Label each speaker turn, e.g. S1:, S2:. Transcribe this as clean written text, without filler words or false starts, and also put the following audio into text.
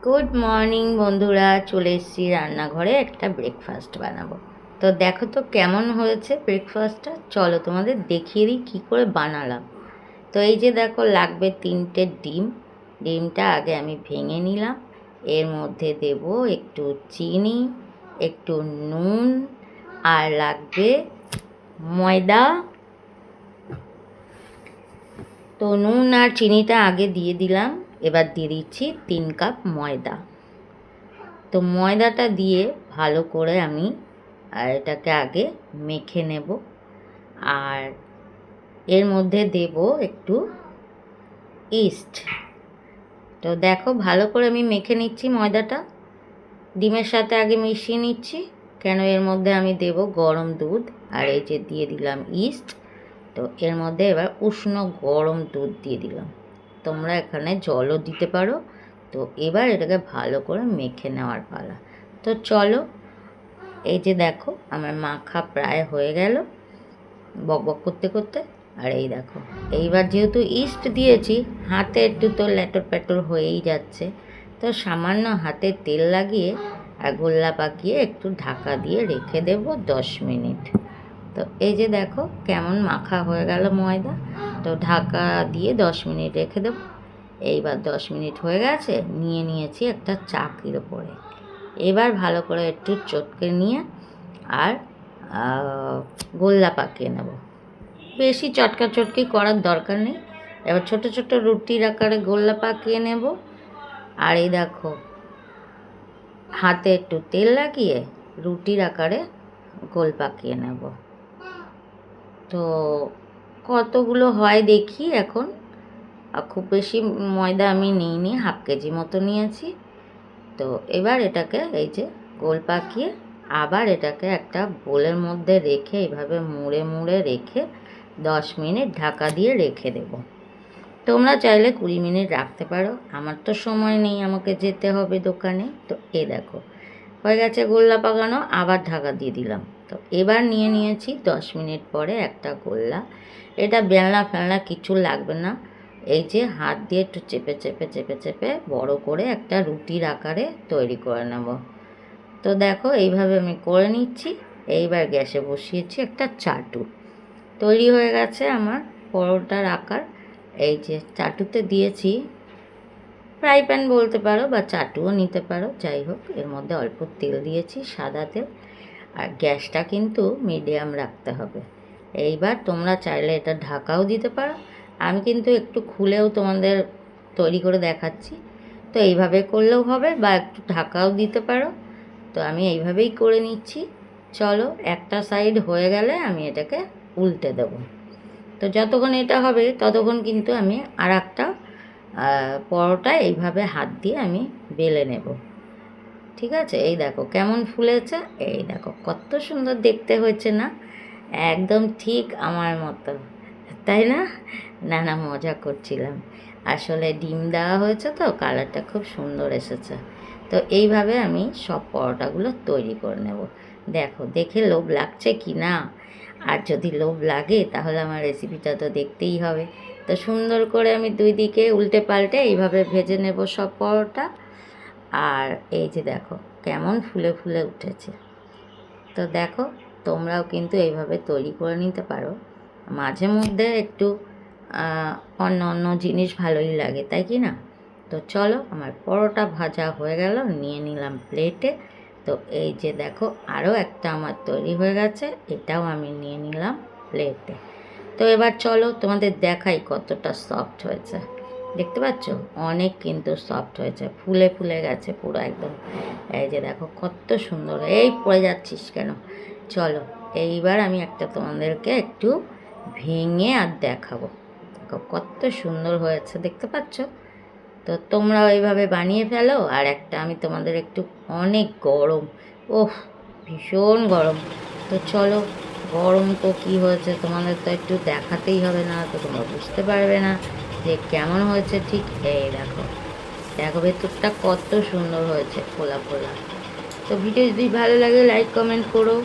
S1: Good morning বন্ধুরা, চলে এসেছি রান্নাঘরে একটা ব্রেকফাস্ট বানাবো। তো দেখো তো কেমন হয়েছে ব্রেকফাস্টটা, চলো তোমাদের দেখিয়ে দিই কী করে বানালাম। তো এই যে দেখো, লাগবে 3টে ডিম। ডিমটা আগে আমি ভেঙে নিলাম। এর মধ্যে দেব একটু চিনি, একটু নুন, আর লাগবে ময়দা। তো নুন আর চিনিটা আগে দিয়ে দিলাম, এবার দিয়ে দিচ্ছি 3 কাপ ময়দা। তো ময়দাটা দিয়ে ভালো করে আমি এটাকে আগে মেখে নেব। আর এর মধ্যে দেব একটু ইস্ট। তো দেখো ভালো করে আমি মেখে নিচ্ছি ময়দাটা, ডিমের সাথে আগে মিশিয়ে নিচ্ছি, কেন এর মধ্যে আমি দেব গরম দুধ। আর এই যে দিয়ে দিলাম ইস্ট। তো এর মধ্যে এবার উষ্ণ গরম দুধ দিয়ে দিলাম, তোমরা এখানে জলও দিতে পারো। তো এবার এটাকে ভালো করে মেখে নেওয়ার পালা। তো চলো, এই যে দেখো আমার মাখা প্রায় হয়ে গেল বকবক করতে করতে। আর এই দেখো, এইবার যেহেতু ইস্ট দিয়েছি, হাতে একটু তো ল্যাটর প্যাটর হয়েই যাচ্ছে। তো সামান্য হাতে তেল লাগিয়ে আর গোল্লা পাকিয়ে একটু ঢাকা দিয়ে রেখে দেব 10 মিনিট। তো এই যে দেখো কেমন মাখা হয়ে গেল ময়দা। তো ঢাকা দিয়ে 10 মিনিট রেখে দেব। এইবার 10 মিনিট হয়ে গেছে, নিয়ে নিয়েছি একটা চাকির ওপরে। এবার ভালো করে একটু চটকে নিয়ে আর গোল্লা পাকিয়ে নেব। বেশি চটকা চটকি করার দরকার নেই। এবার ছোট ছোট রুটির আকারে গোল্লা পাকিয়ে নেব। আর এই দেখো, হাতে একটু তেল লাগিয়ে রুটির আকারে গোল পাকিয়ে নেব। তো কতগুলো হয় দেখি এখন। খুব বেশি ময়দা আমি নিইনি, হাফ কেজি মতো নিয়েছি। তো এবার এটাকে এই যে গোল পাকিয়ে আবার এটাকে একটা বোলের মধ্যে রেখে এইভাবে মুড়ে মুড়ে রেখে 10 মিনিট ঢাকা দিয়ে রেখে দেব। তোমরা চাইলে 20 মিনিট রাখতে পারো, আমার তো সময় নেই, আমাকে যেতে হবে দোকানে। তো এই দেখো হয়ে গেছে গোল্লা পাকানো, আবার ঢাকা দিয়ে দিলাম। তো এবার নিয়ে নিয়েছি 10 মিনিট পরে একটা গোল্লা। এটা বেলনা ফেলনা কিছু লাগবে না, এই যে হাত দিয়ে একটু চেপে চেপে চেপে চেপে বড় করে একটা রুটির আকারে তৈরি করে নেব। তো দেখো এইভাবে আমি করে নিচ্ছি। এইবার গ্যাসে বসিয়েছি একটা চাটু। তৈরি হয়ে গেছে আমার পরোটার আকার। এই যে চাটুতে দিয়েছি, ফ্রাই প্যান বলতে পারো বা চাটুও নিতে পারো, যাই হোক এর মধ্যে অল্প তেল দিয়েছি, সাদা তেল। আর গ্যাসটা কিন্তু মিডিয়াম রাখতে হবে। এইবার তোমরা চাইলে এটা ঢাকাও দিতে পারো, আমি কিন্তু একটু খুলেও তোমাদের তৈরি করে দেখাচ্ছি। তো এইভাবে করলেও হবে বা একটু ঢাকাও দিতে পারো। তো আমি এইভাবেই করে নিচ্ছি। চলো, একটা সাইড হয়ে গেলে আমি এটাকে উল্টে দেবো। তো যতক্ষণ এটা হবে ততক্ষণ কিন্তু আমি আর একটা পরোটা এইভাবে হাত দিয়ে আমি বেলে নেব। ঠিক আছে, এই দেখো কেমন ফুলেছে, এই দেখো কত সুন্দর দেখতে হয়েছে না, একদম ঠিক আমার মতো, তাই না? না না, মজা করছিলাম। আসলে ডিম দেওয়া হয়েছে তো কালারটা খুব সুন্দর এসেছে। তো এইভাবে আমি সব পরোটাগুলো তৈরি করে নেব। দেখো দেখে লোভ লাগছে কি না? আর যদি লোভ লাগে তাহলে আমার রেসিপিটা তো দেখতেই হবে। তো সুন্দর করে আমি দুই দিকে উল্টে পাল্টে এইভাবে ভেজে নেব সব পরোটা। আর এই যে দেখো কেমন ফুলে ফুলে উঠেছে। তো দেখো তোমরাও কিন্তু এইভাবে তৈরি করে নিতে পারো। মাঝে মধ্যে একটু অন্য অন্য জিনিস ভালোই লাগে, তাই কি না? তো চলো, আমার পরোটা ভাজা হয়ে গেল, নিয়ে নিলাম প্লেটে। তো এই যে দেখো আরও একটা আমার তৈরি হয়ে গেছে, এটাও আমি নিয়ে নিলাম প্লেটে। তো এবার চলো তোমাদের দেখাই কতটা সফট হয়েছে। দেখতে পাচ্ছ অনেক কিন্তু সফট হয়েছে, ফুলে ফুলে গেছে পুরো একদম। এই যে দেখো কত সুন্দর, এই পড়ে যাচ্ছিস কেন? চলো এইবার আমি একটা তোমাদেরকে একটু ভেঙে আর দেখাবো। দেখো কত সুন্দর হয়েছে, দেখতে পাচ্ছ? তো তোমরাও এইভাবে বানিয়ে ফেলো। আর একটা আমি তোমাদের একটু, অনেক গরম, ওহ ভীষণ গরম। তো চলো, গরম তো কী হয়েছে তোমাদের তো একটু দেখাতেই হবে, না তো তোমরা বুঝতে পারবে না যে কেমন হয়েছে। ঠিক এই দেখো, দেখো ভেতরটা কত সুন্দর হয়েছে, ফোলা ফোলা। তো ভিডিও যদি ভালো লাগে লাইক কমেন্ট করো।